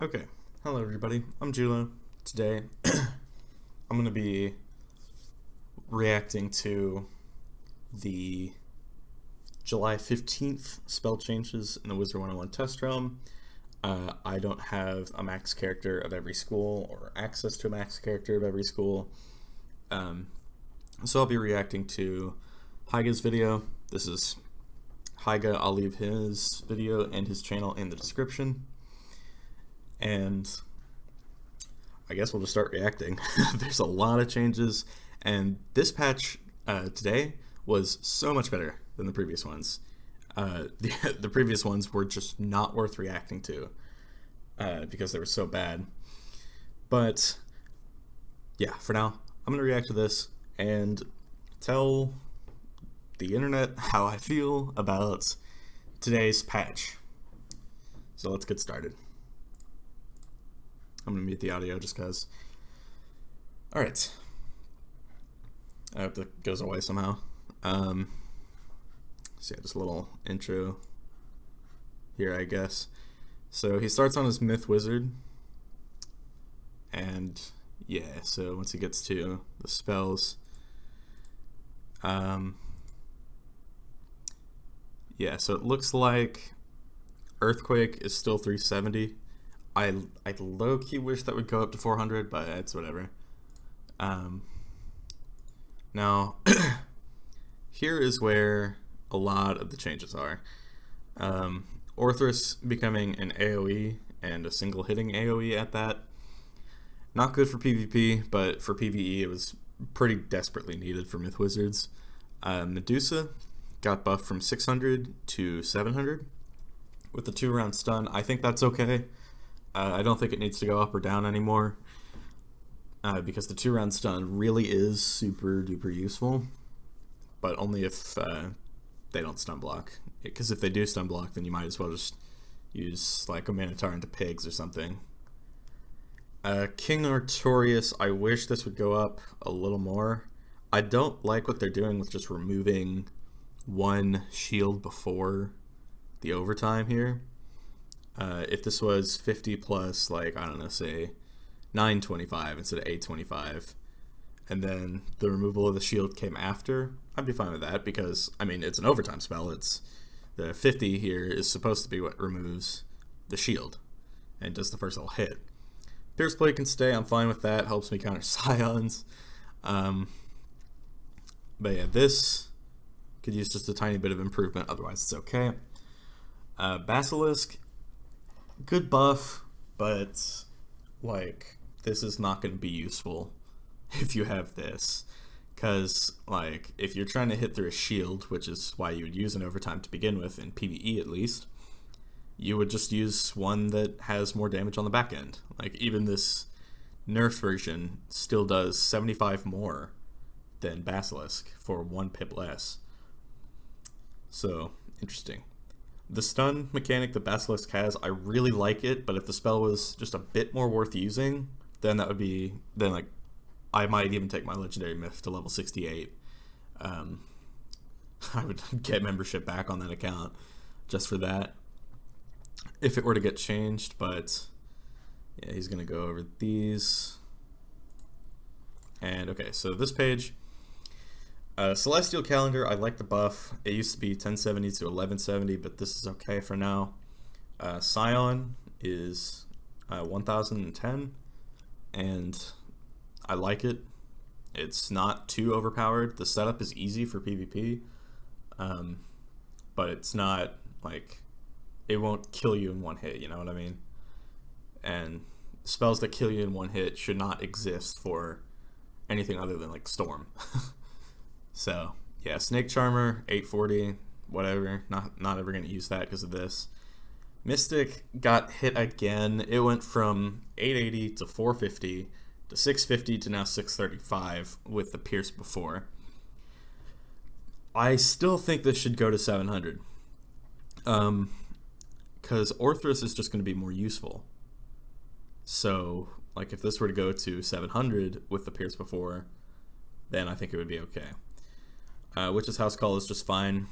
Okay, hello everybody, I'm Julo. Today, I'm going to be reacting to the July 15th spell changes in the Wizard101 test realm. I don't have a max character of every school or access to a max character of every school. So I'll be reacting to Haiga's video. This is Haiga. I'll leave his video and his channel in the description. And I guess we'll just start reacting. There's a lot of changes, and this patch today was so much better than the previous ones. The previous ones were just not worth reacting to because they were so bad. But yeah, for now, I'm going to react to this and tell the internet how I feel about today's patch. So let's get started. I'm going to mute the audio just because. Alright. I hope that goes away somehow. So yeah, just a little intro here, I guess. So he starts on his Myth Wizard. And yeah, so once he gets to the spells. Yeah, so it looks like Earthquake is still 370. I low-key wish that would go up to 400, but it's whatever. Now, here is where a lot of the changes are. Orthrus becoming an AoE, and a single hitting AoE at that. Not good for PvP, but for PvE it was pretty desperately needed for Myth Wizards. Medusa got buffed from 600 to 700 with the 2-round stun. I think that's okay. I don't think it needs to go up or down anymore because the 2-round stun really is super duper useful, but only if they don't stun block. Because if they do stun block, then you might as well just use like a Minotaur into pigs or something. King Artorias, I wish this would go up a little more. I don't like what they're doing with just removing one shield before the overtime here. If this was 50 plus, like, I don't know, say 925 instead of 825, and then the removal of the shield came after, I'd be fine with that because, I mean, it's an overtime spell. It's the 50 here is supposed to be what removes the shield and does the first little hit. Pierce Blade can stay, I'm fine with that, helps me counter Scions. But yeah, this could use just a tiny bit of improvement, otherwise it's okay. Basilisk, good buff, but like this is not going to be useful if you have this, because like if you're trying to hit through a shield, which is why you would use an overtime to begin with in PvE at least, you would just use one that has more damage on the back end. Like even this nerf version still does 75 more than Basilisk for 1 pip less. So interesting. The stun mechanic that Basilisk has, I really like it, but if the spell was just a bit more worth using, then that would be, then like, I might even take my Legendary Myth to level 68. I would get membership back on that account just for that, if it were to get changed, but yeah, he's going to go over these. And okay, so this page, Celestial Calendar, I like the buff. It used to be 1070 to 1170, but this is okay for now. Scion is 1010, and I like it. It's not too overpowered. The setup is easy for PvP, but it's not like, it won't kill you in one hit, you know what I mean? And spells that kill you in one hit should not exist for anything other than like Storm. So yeah, Snake Charmer, 840, whatever. Not ever gonna use that because of this. Mystic got hit again. It went from 880 to 450 to 650 to now 635 with the Pierce before. I still think this should go to 700. Because Orthrus is just going to be more useful. So like if this were to go to 700 with the Pierce before, then I think it would be okay. Witch's House Call is just fine.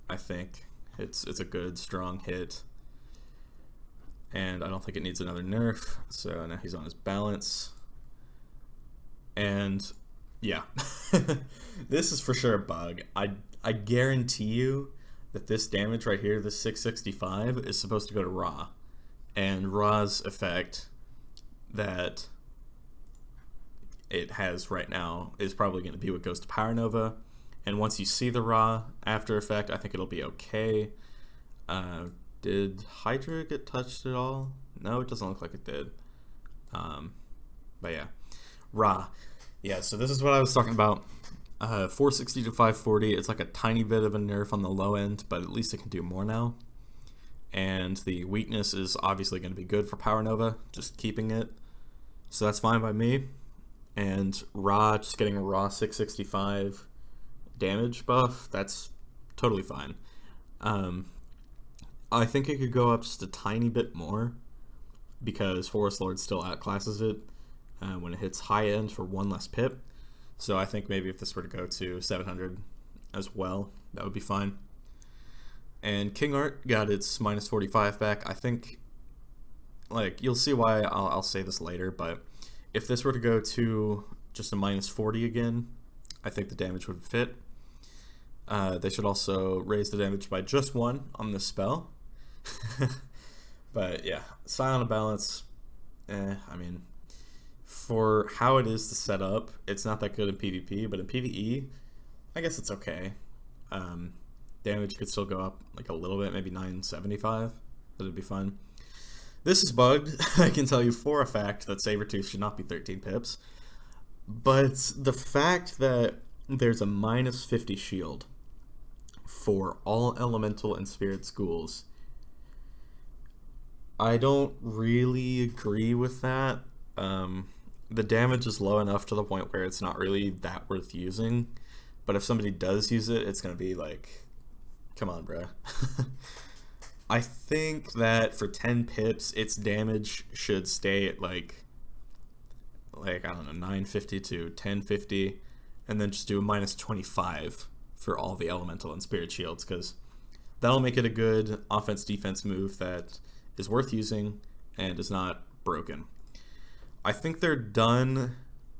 I think it's a good strong hit. and I don't think it needs another nerf, so now he's on his balance. And yeah, this is for sure a bug. I guarantee you that this damage right here, this 665, is supposed to go to Ra, and Ra's effect that it has right now is probably going to be what goes to Power Nova. And once you see the Ra after effect, I think it'll be okay. Did Hydra get touched at all? No, it doesn't look like it did. But yeah, Ra. Yeah, so this is what I was talking about. 460 to 540, it's like a tiny bit of a nerf on the low end, but at least it can do more now. And the weakness is obviously going to be good for Power Nova, just keeping it. So that's fine by me. And Ra, just getting a raw 665 damage buff, that's totally fine. I think it could go up just a tiny bit more because Forest Lord still outclasses it when it hits high end for one less pip. So I think maybe if this were to go to 700 as well, that would be fine. And King Art got its minus 45 back. I think, like, you'll see why I'll say this later, but if this were to go to just a minus 40 again, I think the damage would fit. They should also raise the damage by just 1 on this spell. But yeah, Silent Balance, I mean, for how it is to set up, it's not that good in PvP, but in PvE, I guess it's okay. Damage could still go up like a little bit, maybe 975, but it'd be fine. This is bugged. I can tell you for a fact that Sabertooth should not be 13 pips, but the fact that there's a minus 50 shield for all elemental and spirit schools, I don't really agree with that. The damage is low enough to the point where it's not really that worth using, but if somebody does use it, it's going to be like, come on, bruh. I think that for 10 pips, its damage should stay at like I don't know, 950 to 1050, and then just do a minus 25 for all the elemental and spirit shields, because that'll make it a good offense-defense move that is worth using and is not broken. I think they're done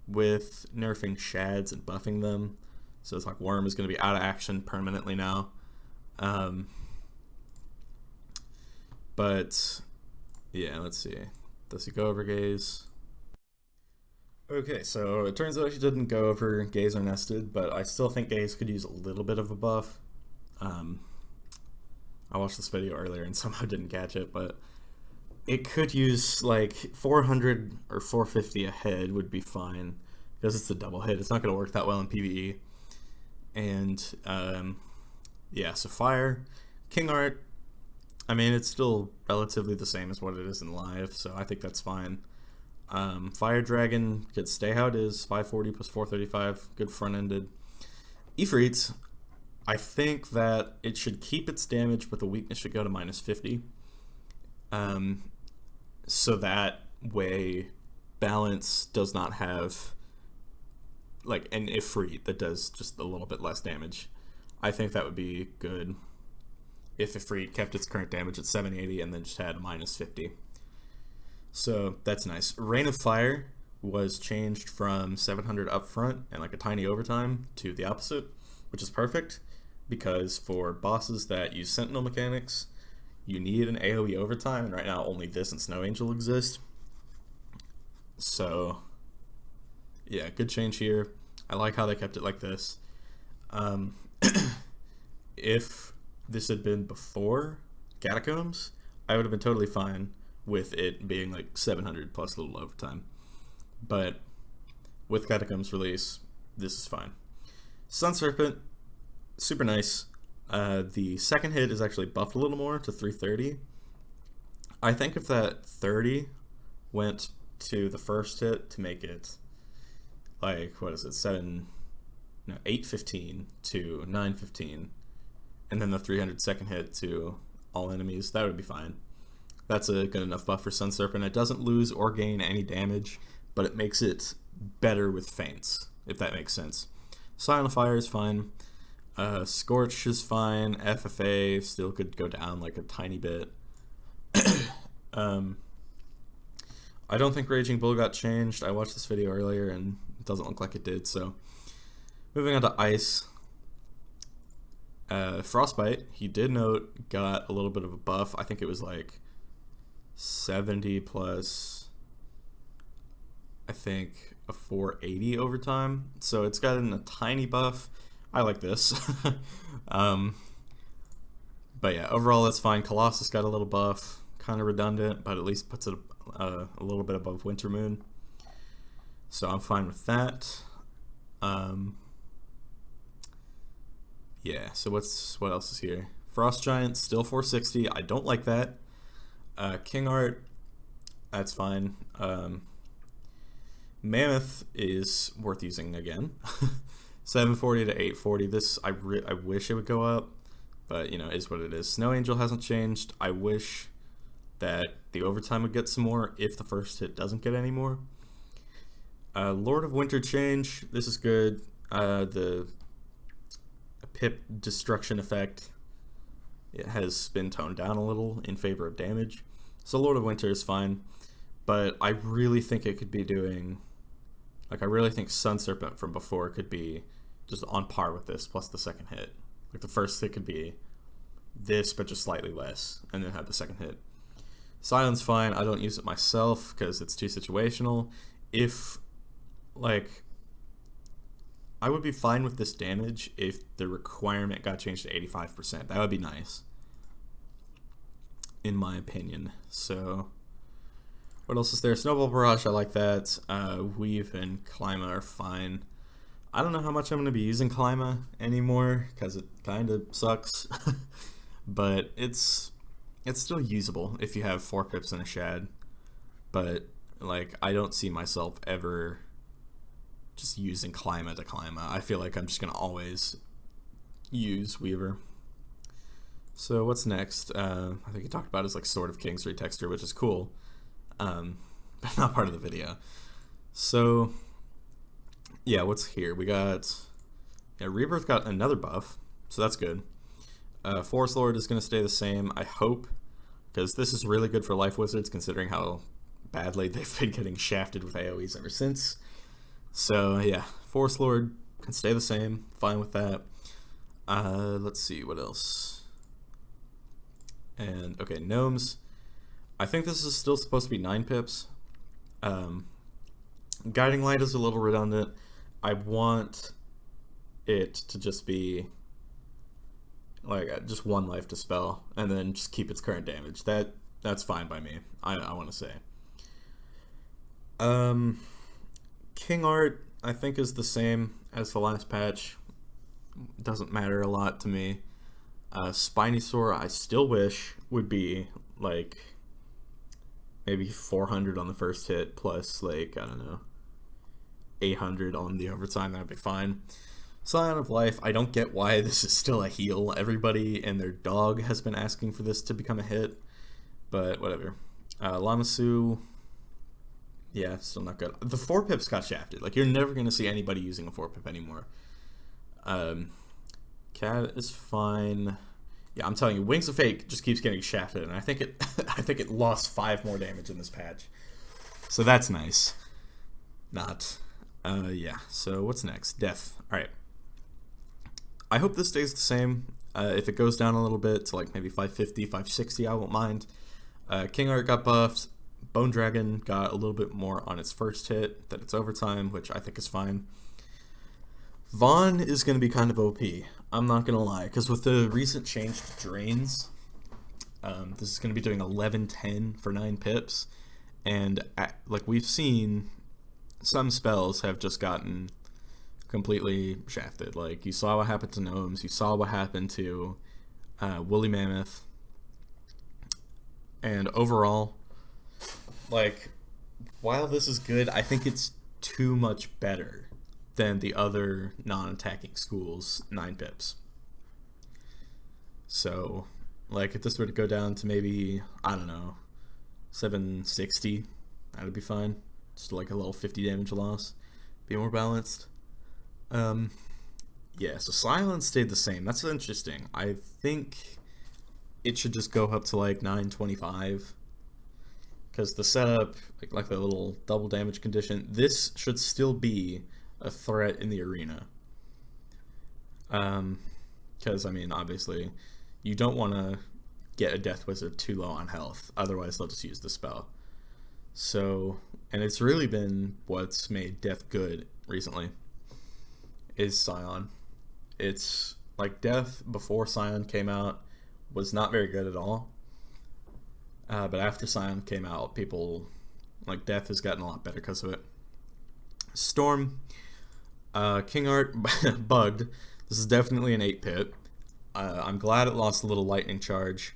with nerfing shads and buffing them, so it's like Worm is going to be out of action permanently now. But yeah, let's see. Does he go over Gaze? Okay, so it turns out he didn't go over Gaze or Nested, but I still think Gaze could use a little bit of a buff. I watched this video earlier and somehow didn't catch it, but it could use like 400 or 450 a head would be fine, because it's a double hit. It's not going to work that well in PvE. And yeah, so Fire, King Art, I mean, it's still relatively the same as what it is in live, so I think that's fine. Fire Dragon could stay how it is, 540 plus 435, good front-ended. Ifrit, I think that it should keep its damage, but the weakness should go to minus 50. So that way, Balance does not have like an Ifrit that does just a little bit less damage. I think that would be good if Ifrit kept its current damage at 780 and then just had a minus 50. So that's nice. Rain of Fire was changed from 700 up front and like a tiny overtime to the opposite, which is perfect, because for bosses that use Sentinel mechanics, you need an AoE overtime, and right now only this and Snow Angel exist. So yeah, good change here. I like how they kept it like this. If this had been before Catacombs, I would have been totally fine with it being like 700 plus a little overtime. But with Catacombs release, this is fine. Sun Serpent, super nice. The second hit is actually buffed a little more to 330. I think if that 30 went to the first hit to make it like, what is it, 815 to 915, and then the 300 second hit to all enemies, that would be fine. That's a good enough buff for Sun Serpent. It doesn't lose or gain any damage, but it makes it better with feints, if that makes sense. Silent Fire is fine. Scorch is fine. FFA still could go down like a tiny bit. I don't think Raging Bull got changed. I watched this video earlier and it doesn't look like it did. So moving on to Ice. Frostbite, he did note, got a little bit of a buff. I think it was like 70 plus, I think, a 480 overtime. So it's gotten a tiny buff. I like this. But yeah, overall that's fine. Colossus got a little buff. Kind of redundant, but at least puts it a little bit above Winter Moon. So I'm fine with that. Yeah, so what else is here? Frost Giant, still 460. I don't like that. King Art, that's fine. Mammoth is worth using again. 740 to 840. This, I wish it would go up, but you know, is what it is. Snow Angel hasn't changed. I wish that the overtime would get some more if the first hit doesn't get any more. Lord of Winter change. This is good. The pip destruction effect, it has been toned down a little in favor of damage. So Lord of Winter is fine, but I really think it could be doing, like, I really think Sun Serpent from before could be just on par with this plus the second hit. Like the first hit could be this but just slightly less and then have the second hit. Silence fine. I don't use it myself because it's too situational. If, like, I would be fine with this damage if the requirement got changed to 85%. That would be nice, in my opinion. So, what else is there? Snowball Barrage, I like that. Weave and Clima are fine. I don't know how much I'm going to be using Clima anymore, because it kind of sucks. But it's still usable if you have 4 pips and a Shad. But, like, I don't see myself ever just using Clima to Clima. I feel like I'm just going to always use Weaver. So what's next? I think you talked about is like Sword of Kings retexture, which is cool, but not part of the video. So yeah, what's here? We got, yeah, Rebirth got another buff, so that's good. Forest Lord is going to stay the same, I hope, because this is really good for Life Wizards considering how badly they've been getting shafted with AoEs ever since. So yeah, Forest Lord can stay the same, fine with that. Let's see, what else? And okay, Gnomes. I think this is still supposed to be 9 pips. Guiding Light is a little redundant. I want it to just be like just 1 life to spell and then just keep its current damage. That's fine by me, I want to say. King Art, I think, is the same as the last patch. Doesn't matter a lot to me. Spinosaur, I still wish would be like maybe 400 on the first hit plus, like, I don't know, 800 on the overtime. That'd be fine. Scion of Life, I don't get why this is still a heal. Everybody and their dog has been asking for this to become a hit, but whatever. Lamasu, yeah, still not good. The 4 pips got shafted. Like, you're never going to see anybody using a 4 pip anymore. Cat is fine. Yeah, I'm telling you, Wings of Fate just keeps getting shafted, and I think it I think it lost 5 more damage in this patch. So that's nice. Not. Yeah, so what's next? Death. Alright. I hope this stays the same. If it goes down a little bit to like maybe 550, 560, I won't mind. King Art got buffed. Bone Dragon got a little bit more on its first hit than its overtime, which I think is fine. Vaughn is going to be kind of OP. I'm not going to lie, because with the recent change to Drains, this is going to be doing 11-10 for 9 pips, and like we've seen, some spells have just gotten completely shafted. Like, you saw what happened to Gnomes, you saw what happened to Woolly Mammoth, and overall, like, while this is good, I think it's too much better than the other non-attacking schools' 9 pips. So, like, if this were to go down to maybe, I don't know, 760, that'd be fine. Just like a little 50 damage loss. Be more balanced. Yeah, so Silence stayed the same. That's interesting. I think it should just go up to like 925. because the setup, like the little double damage condition, this should still be a threat in the arena. Because, I mean, obviously, you don't want to get a Death Wizard too low on health, otherwise they'll just use the spell. So, and it's really been what's made Death good recently, is Scion. It's, like, Death before Scion came out was not very good at all. But after Scion came out, people, like, Death has gotten a lot better because of it. Storm, King Art bugged. This is definitely an 8-pip. I'm glad it lost a little lightning charge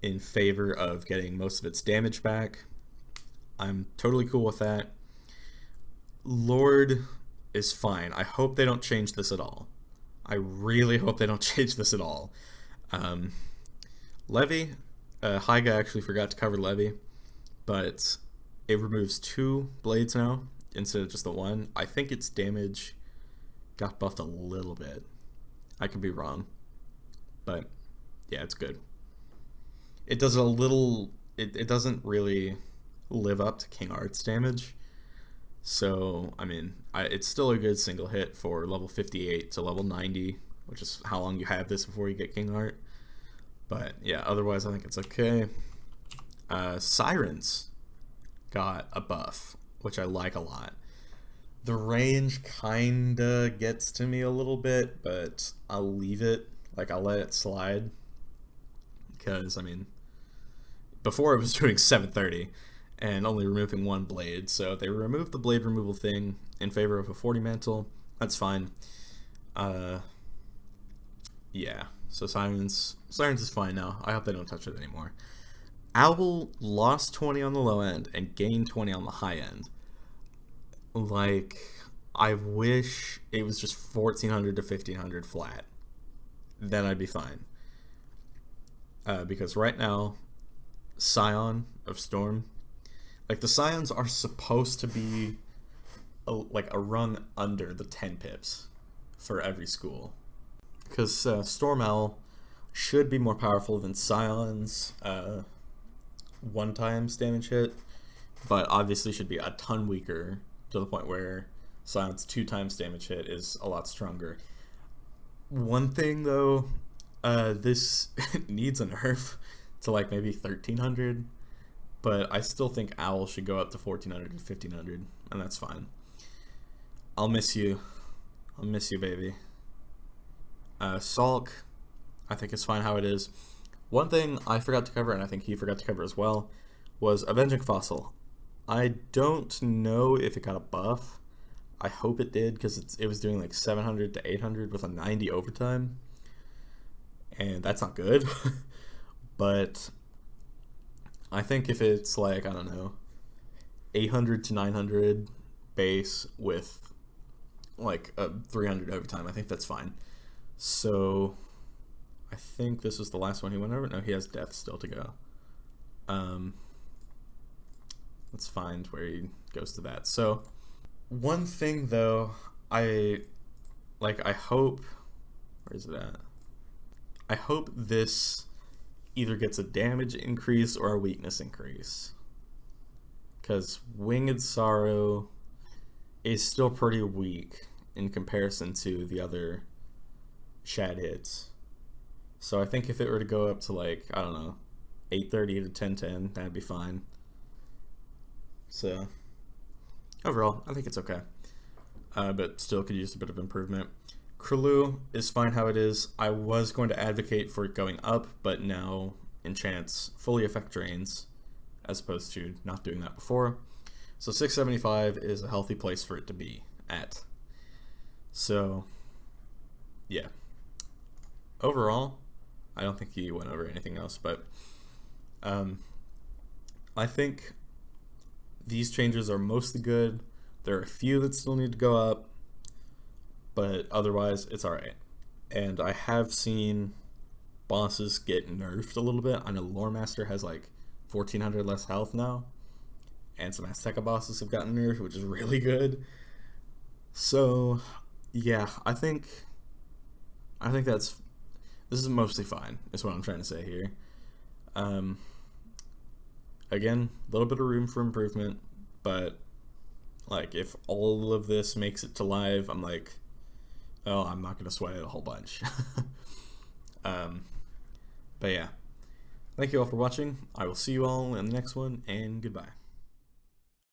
in favor of getting most of its damage back. I'm totally cool with that. Lord is fine. I hope they don't change this at all. I really hope they don't change this at all. Levy, Hyga actually forgot to cover Levy, but it removes 2 blades now instead of just the 1. I think its damage got buffed a little bit. I could be wrong, but yeah, it's good. It does a little, it doesn't really live up to King Art's damage, so I mean, it's still a good single hit for level 58 to level 90, which is how long you have this before you get King Art. But yeah, otherwise I think it's okay. Sirens got a buff, which I like a lot. The range kinda gets to me a little bit, but I'll leave it. Like, I'll let it slide. Because, I mean, before it was doing 730 and only removing 1 blade, so they removed the blade removal thing in favor of a 40 mantle. That's fine. Yeah, so Sirens is fine now. I hope they don't touch it anymore. Owl lost 20 on the low end and gained 20 on the high end. Like, I wish it was just 1400 to 1500 flat. Then I'd be fine. Because right now, Scion of Storm, like, the Scions are supposed to be like a run under the 10 pips for every school. Because Storm Owl should be more powerful than Scion's 1 times damage hit, but obviously should be a ton weaker to the point where Scion's 2 times damage hit is a lot stronger. One thing though, this needs a nerf to like maybe 1300, but I still think Owl should go up to 1400 and 1500, and that's fine. I'll miss you, baby. Sulk, I think it's fine how it is. One thing I forgot to cover, and I think he forgot to cover as well, was Avenging Fossil. I don't know if it got a buff. I hope it did, because it was doing like 700 to 800 with a 90 overtime, and that's not good. But I think if it's like, I don't know, 800 to 900 base with like a 300 overtime, I think that's fine. So I think this is the last one he went over. No, he has Death still to go. Let's find where he goes to that. So one thing though, I hope, where is it at? I hope this either gets a damage increase or a weakness increase, because Winged Sorrow is still pretty weak in comparison to the other Shad hits. So I think if it were to go up to like, I don't know, 830 to 1010, that'd be fine. So overall, I think it's okay, but still could use a bit of improvement. Krulu is fine how it is. I was going to advocate for it going up, but now enchants fully effect drains, as opposed to not doing that before. So 675 is a healthy place for it to be at. So yeah, overall, I don't think he went over anything else, but I think these changes are mostly good. There are a few that still need to go up, but otherwise it's alright. And I have seen bosses get nerfed a little bit. I know Lore Master has like 1400 less health now, and some Azteca bosses have gotten nerfed, which is really good. So yeah, I think this is mostly fine, is what I'm trying to say here. Again, a little bit of room for improvement, but like if all of this makes it to live, I'm like, oh, I'm not gonna sweat it a whole bunch. But yeah, thank you all for watching. I will see you all in the next one, and goodbye.